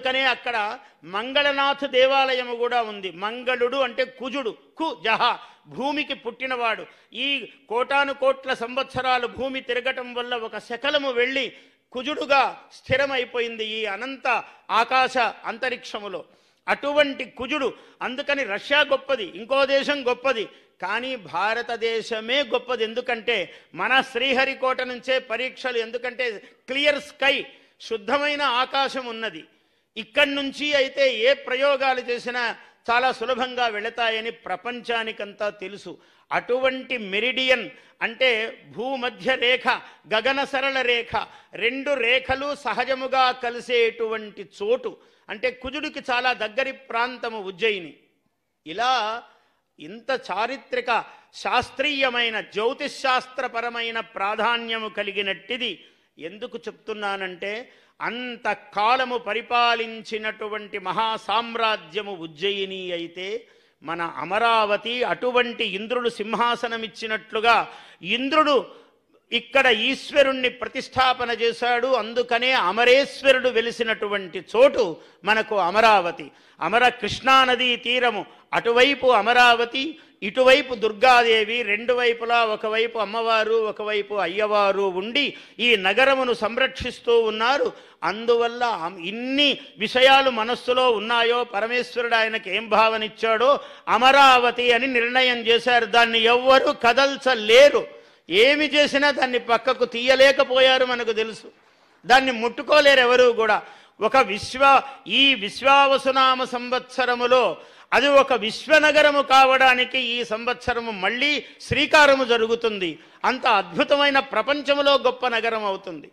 అందుకనే అక్కడ మంగళనాథ దేవాలయము కూడా ఉంది. మంగళుడు అంటే కుజుడు, కు జహ భూమికి పుట్టినవాడు. ఈ కోటాను కోట్ల సంవత్సరాలు భూమి తిరగటం వల్ల ఒక శకలము వెళ్ళి కుజుడుగా స్థిరమైపోయింది ఈ అనంత ఆకాశ అంతరిక్షములో. అటువంటి కుజుడు, అందుకని రష్యా గొప్పది, ఇంకో దేశం గొప్పది, కానీ భారతదేశమే గొప్పది. ఎందుకంటే మన శ్రీహరికోట నుంచే పరీక్షలు, ఎందుకంటే క్లియర్ స్కై, శుద్ధమైన ఆకాశం ఉన్నది. ఇక్కడి నుంచి అయితే ఏ ప్రయోగాలు చేసినా చాలా సులభంగా వెళతాయని ప్రపంచానికంతా తెలుసు. అటువంటి మెరిడియన్ అంటే భూమధ్య రేఖ, గగన సరళ రేఖ, రెండు రేఖలు సహజముగా కలిసేటువంటి చోటు, అంటే కుజుడికి చాలా దగ్గరి ప్రాంతము ఉజ్జయిని. ఇలా ఇంత చారిత్రక శాస్త్రీయమైన జ్యోతిశాస్త్రపరమైన ప్రాధాన్యము కలిగినట్టిది. ఎందుకు చెప్తున్నానంటే అంత కాలము పరిపాలించినటువంటి మహాసామ్రాజ్యము ఉజ్జయిని అయితే మన అమరావతి అటువంటి ఇంద్రుడు సింహాసనం ఇచ్చినట్లుగా ఇంద్రుడు ఇక్కడ ఈశ్వరుణ్ణి ప్రతిష్టాపన చేశాడు. అందుకనే అమరేశ్వరుడు వెలిసినటువంటి చోటు మనకు అమరావతి. అమర కృష్ణానదీ తీరము, అటువైపు అమరావతి, ఇటువైపు దుర్గాదేవి, రెండు వైపులా ఒకవైపు అమ్మవారు ఒకవైపు అయ్యవారు ఉండి ఈ నగరమును సంరక్షిస్తూ ఉన్నారు. అందువల్ల ఇన్ని విషయాలు మనస్సులో ఉన్నాయో పరమేశ్వరుడు ఆయనకి ఏం భావనిచ్చాడో అమరావతి అని నిర్ణయం చేశారు. దాన్ని ఎవ్వరూ కదల్చలేరు. ఏమి చేసినా దాన్ని పక్కకు తీయలేకపోయారు, మనకు తెలుసు. దాన్ని ముట్టుకోలేరు ఎవరు కూడా. ఈ విశ్వావసునామ సంవత్సరములో అది ఒక విశ్వనగరము కావడానికి ఈ సంవత్సరము మళ్ళీ శ్రీకారము జరుగుతుంది. అంత అద్భుతమైన ప్రపంచంలో గొప్ప నగరం అవుతుంది.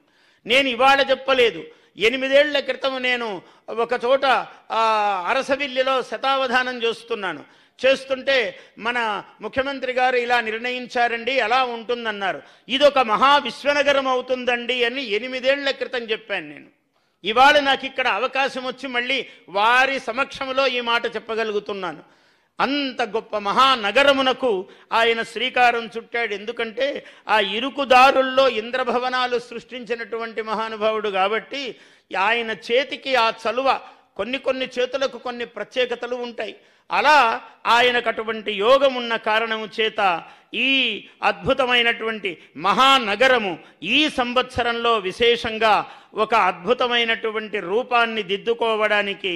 నేను ఇవాళ చెప్పలేదు, 8 ఏళ్ల క్రితం నేను ఒక చోట అరసవిల్లిలో శతావధానం చేస్తుంటే మన ముఖ్యమంత్రి గారు ఇలా నిర్ణయించారండి, అలా ఉంటుందన్నారు. ఇదొక మహా విశ్వనగరం అవుతుందండి అని 8 ఏళ్ల క్రితం చెప్పాను నేను. ఇవాళ నాకు ఇక్కడ అవకాశం వచ్చి మళ్ళీ వారి సమక్షంలో ఈ మాట చెప్పగలుగుతున్నాను. అంత గొప్ప మహానగరమునకు ఆయన శ్రీకారం చుట్టాడు. ఎందుకంటే ఆ ఇరుకుదారుల్లో ఇంద్రభవనాలు సృష్టించినటువంటి మహానుభావుడు కాబట్టి ఆయన చేతికి ఆ చలువ, కొన్ని చేతులకు కొన్ని ప్రత్యేకతలు ఉంటాయి. అలా ఆయనకు అటువంటి యోగం ఉన్న కారణము చేత ఈ అద్భుతమైనటువంటి మహానగరము ఈ సంవత్సరంలో విశేషంగా ఒక అద్భుతమైనటువంటి రూపాన్ని దిద్దుకోవడానికి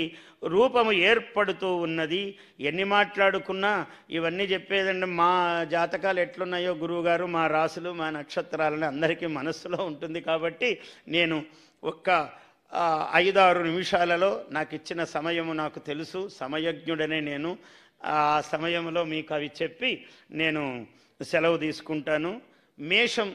రూపము ఏర్పడుతూ ఉన్నది. ఎన్ని మాట్లాడుకున్నా ఇవన్నీ చెప్పేదండి. మా జాతకాలు ఎట్లున్నాయో గురువుగారు, మా రాసులు, మా నక్షత్రాలని అందరికీ మనస్సులో ఉంటుంది. కాబట్టి నేను ఒక్క 5-6 నిమిషాలలో నాకు ఇచ్చిన సమయము నాకు తెలుసు, సమయజ్ఞుడనే నేను. ఆ సమయంలో మీకు అవి చెప్పి నేను సెలవు తీసుకుంటాను. మేషం